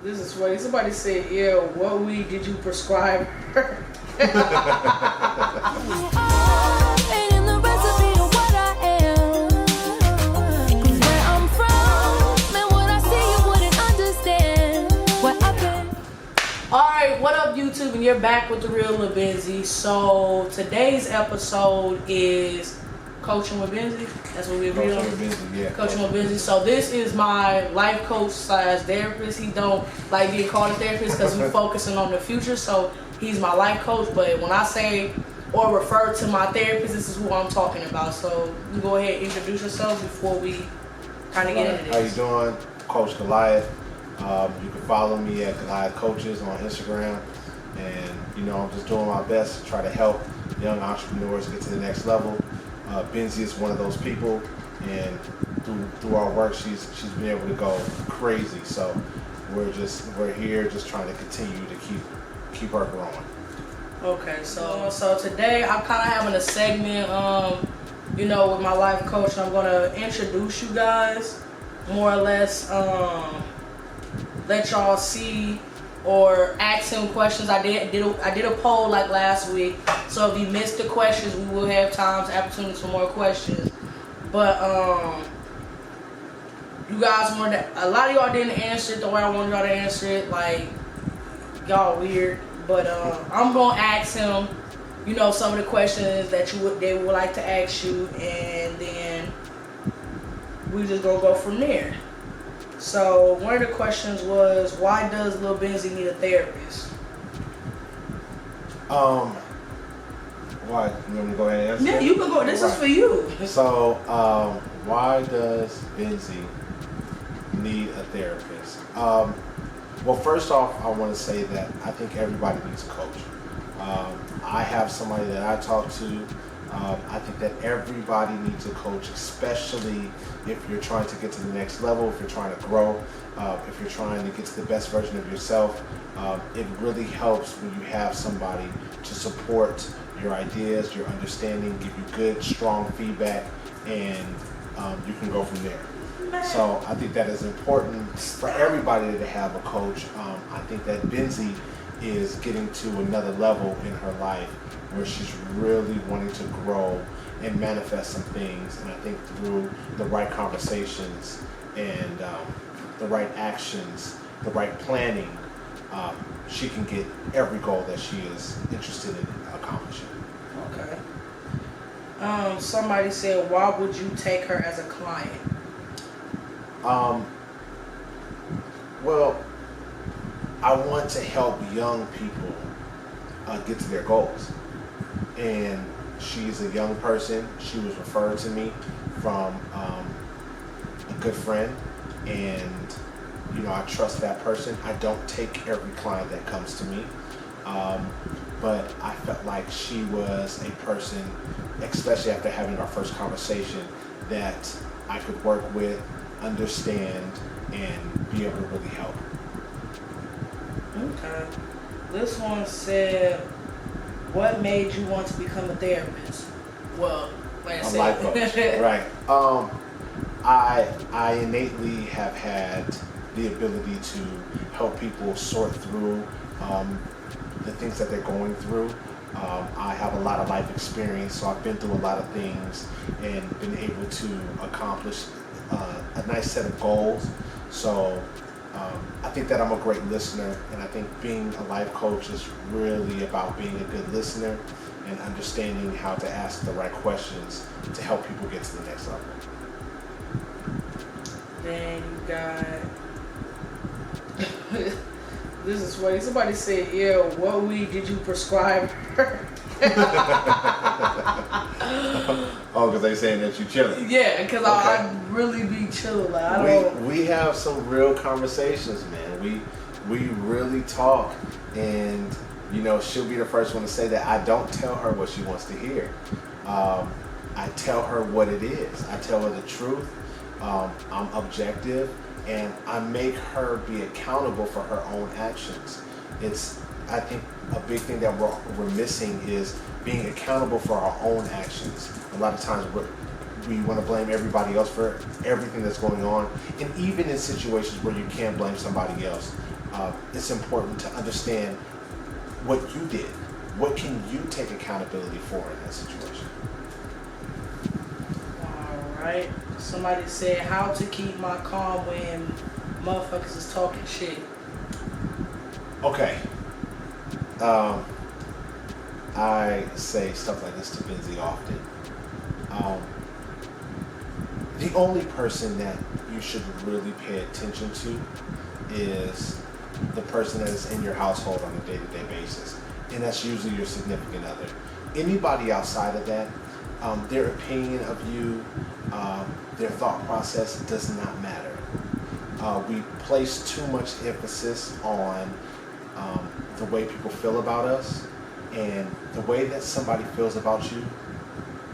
This is funny. Somebody said, yeah, what weed did you prescribe her? Alright, what up YouTube? And you're back with The Real Lil Benzie. So today's episode is Coaching with Benzie. That's what we're doing. Coaching with Benzie, yeah. Coaching with Benzie. So this is my life coach / therapist. He don't like being called a therapist because we're focusing on the future. So he's my life coach. But when I say or refer to my therapist, this is who I'm talking about. So you go ahead and introduce yourself before we kind of get into this. How you doing? Coach Goliath. You can follow me at Goliath Coaches on Instagram. And, you know, I'm just doing my best to try to help young entrepreneurs get to the next level. Benzie is one of those people, and through our work, she's been able to go crazy. So we're here just trying to continue to keep her growing. Okay, so today I'm kind of having a segment, you know, with my life coach. I'm gonna introduce you guys, more or less, let y'all see or ask him questions. I did a poll like last week, so if you missed the questions, we will have opportunities for more questions. But you guys a lot of y'all didn't answer it the way I wanted y'all to answer it. Like, y'all weird. But I'm gonna ask him, you know, some of the questions that they would like to ask you, and then we just gonna go from there. So one of the questions was, why does Lil Benzie need a therapist? Why? You want me to go ahead and answer? Yeah, you can go. This is for you. So, why does Benzie need a therapist? Well, first off, I want to say that I think everybody needs a coach. I have somebody that I talk to. I think that everybody needs a coach, especially if you're trying to get to the next level, if you're trying to grow, if you're trying to get to the best version of yourself. It really helps when you have somebody to support your ideas, your understanding, give you good, strong feedback, and you can go from there. So I think that is important for everybody to have a coach. I think that Benzie is getting to another level in her life where she's really wanting to grow and manifest some things. And I think through the right conversations and the right actions, the right planning, she can get every goal that she is interested in accomplishing. Okay. Somebody said, why would you take her as a client? Well, I want to help young people get to their goals. And she's a young person. She was referred to me from a good friend, and you know, I trust that person. I don't take every client that comes to me, but I felt like she was a person, especially after having our first conversation, that I could work with, understand, and be able to really help. Okay. This one said, what made you want to become a therapist? Well, like I said, a life coach, right? I innately have had the ability to help people sort through the things that they're going through. I have a lot of life experience, so I've been through a lot of things and been able to accomplish a nice set of goals. So I think that I'm a great listener, and I think being a life coach is really about being a good listener and understanding how to ask the right questions to help people get to the next level. Then you got this is funny. Somebody said, yeah, what weed did you prescribe her? Oh, because they saying that you chilling. Yeah, because okay. I really be chilling. Like, we have some real conversations, man. We really talk, and you know, she'll be the first one to say that I don't tell her what she wants to hear. I tell her what it is. I tell her the truth. I'm objective, and I make her be accountable for her own actions. I think a big thing that we're missing is being accountable for our own actions. A lot of times we want to blame everybody else for everything that's going on, and even in situations where you can't blame somebody else, it's important to understand what you did. What can you take accountability for in that situation? All right. Somebody said how to keep my calm when motherfuckers is talking shit. Okay. I say stuff like this to Benzie often. The only person that you should really pay attention to is the person that is in your household on a day-to-day basis, and that's usually your significant other. Anybody outside of that, their opinion of you, their thought process does not matter. We place too much emphasis on the way people feel about us, and the way that somebody feels about you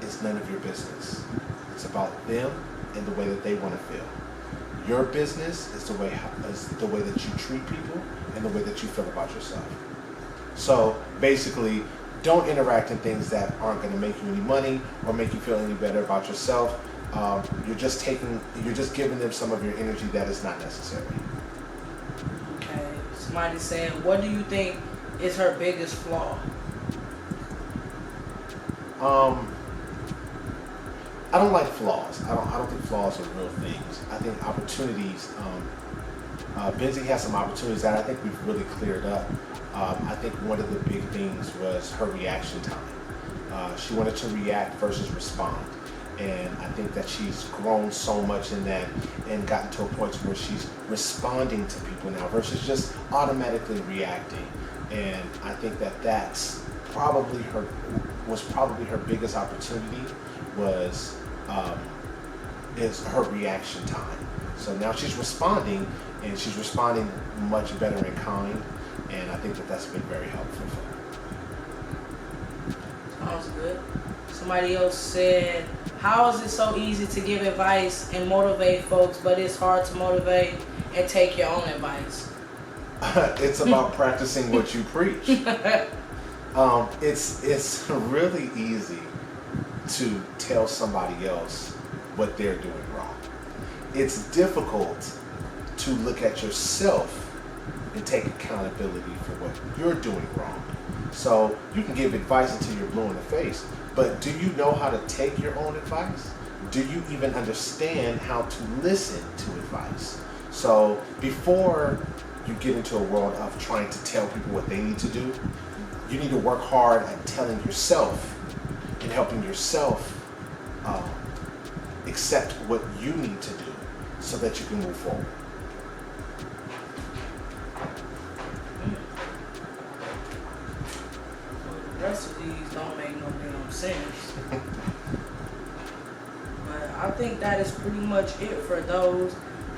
is none of your business. It's about them and the way that they want to feel. Your business is the way that you treat people and the way that you feel about yourself. So basically, don't interact in things that aren't going to make you any money or make you feel any better about yourself. You're just giving them some of your energy that is not necessary. Okay. Somebody saying, what do you think is her biggest flaw? I don't like flaws. I don't think flaws are real things. I think opportunities. Benzie has some opportunities that I think we've really cleared up. I think one of the big things was her reaction time. She wanted to react versus respond. And I think that she's grown so much in that and gotten to a point where she's responding to people now versus just automatically reacting. And I think that that's probably her biggest opportunity is her reaction time. So now she's responding, and she's responding much better in kind, and I think that that's been very helpful for her. Sounds good. Somebody else said, how is it so easy to give advice and motivate folks, but it's hard to motivate and take your own advice? It's about practicing what you preach. It's really easy to tell somebody else what they're doing wrong. It's difficult to look at yourself and take accountability for what you're doing wrong. So you can give advice until you're blue in the face, but do you know how to take your own advice? Do you even understand how to listen to advice? So before you get into a world of trying to tell people what they need to do, you need to work hard at telling yourself and helping yourself accept what you need to do so that you can move forward. The rest of these don't make no damn sense. But I think that is pretty much it for those.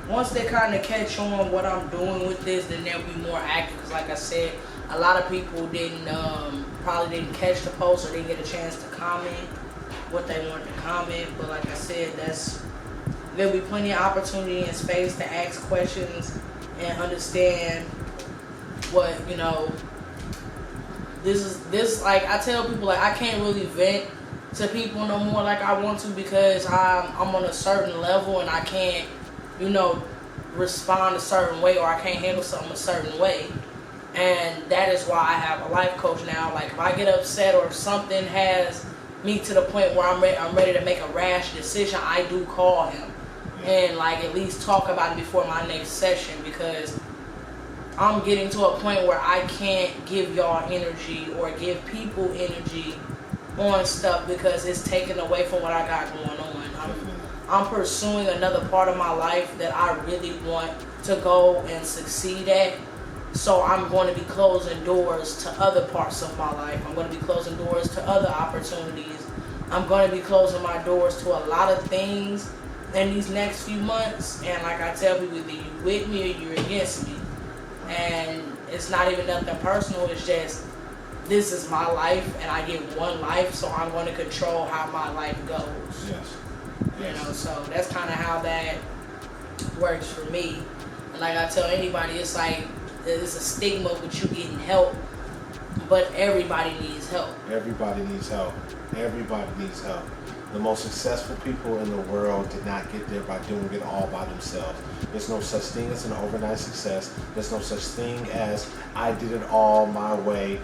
Once they kind of catch on what I'm doing with this, then they'll be more active. Because like I said, a lot of people probably didn't catch the post or didn't get a chance to comment what they wanted to comment. But like I said, there'll be plenty of opportunity and space to ask questions and understand what, this like I tell people, like I can't really vent to people no more like I want to because I'm on a certain level and I can't, respond a certain way, or I can't handle something a certain way. And that is why I have a life coach now. Like if I get upset or if something has me to the point where I'm ready to make a rash decision, I do call him and like at least talk about it before my next session, because I'm getting to a point where I can't give y'all energy or give people energy on stuff because it's taken away from what I got going on. I'm pursuing another part of my life that I really want to go and succeed at. So I'm going to be closing doors to other parts of my life. I'm going to be closing doors to other opportunities. I'm going to be closing my doors to a lot of things in these next few months. And like I tell people, either you're with me or you're against me. And it's not even nothing personal. It's just, this is my life and I get one life. So I'm going to control how my life goes. Yes. So that's kind of how that works for me. And like I tell anybody, it's like, there's a stigma with you getting help, but everybody needs help. Everybody needs help. Everybody needs help. The most successful people in the world did not get there by doing it all by themselves. There's no such thing as an overnight success. There's no such thing as I did it all my way.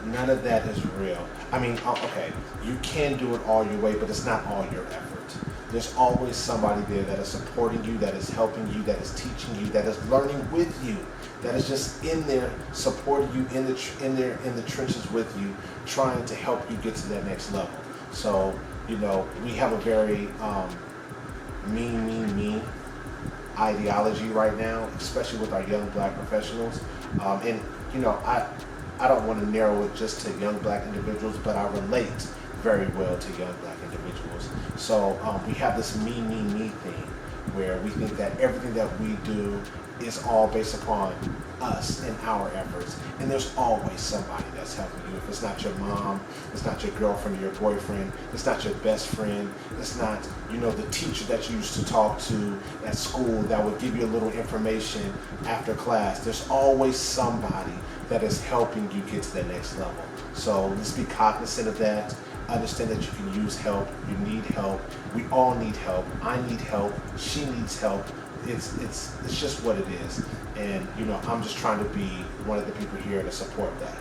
None of that is real. I mean, okay, you can do it all your way, but it's not all your effort. There's always somebody there that is supporting you, that is helping you, that is teaching you, that is learning with you, that is just in there supporting you in the trenches with you, trying to help you get to that next level. So, you know, we have a very me ideology right now, especially with our young black professionals. And you know, I don't want to narrow it just to young black individuals, but I relate very well to young black individuals. So we have this me thing where we think that everything that we do is all based upon us and our efforts. And there's always somebody that's helping you. If it's not your mom, it's not your girlfriend or your boyfriend, it's not your best friend, it's not, you know, the teacher that you used to talk to at school that would give you a little information after class. There's always somebody that is helping you get to the next level. So let's be cognizant of that. Understand that you can use help. You need help. We all need help. I need help. She needs help. It's just what it is. And you know, I'm just trying to be one of the people here to support that.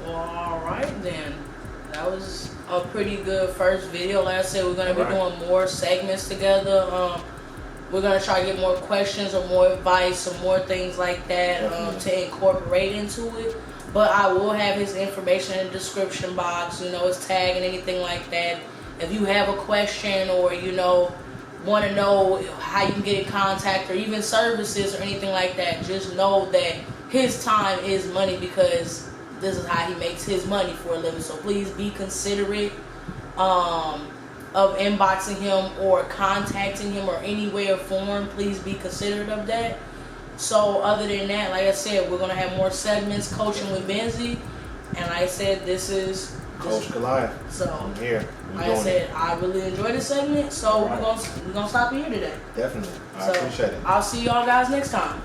Well, all right then. That was a pretty good first video. Like I said, we're gonna be doing more segments together. We're gonna try to get more questions or more advice or more things like that to incorporate into it. But I will have his information in the description box, you know, his tag and anything like that. If you have a question or, you know, want to know how you can get in contact or even services or anything like that, just know that his time is money because this is how he makes his money for a living. So please be considerate of inboxing him or contacting him or any way or form. Please be considerate of that. So other than that, like I said, we're going to have more segments, Coaching with Benzie. And like I said, this is Coach Goliath. So I'm here. Like I said, I really enjoyed this segment, so we're gonna stop here today. Definitely. I appreciate it. I'll see y'all guys next time.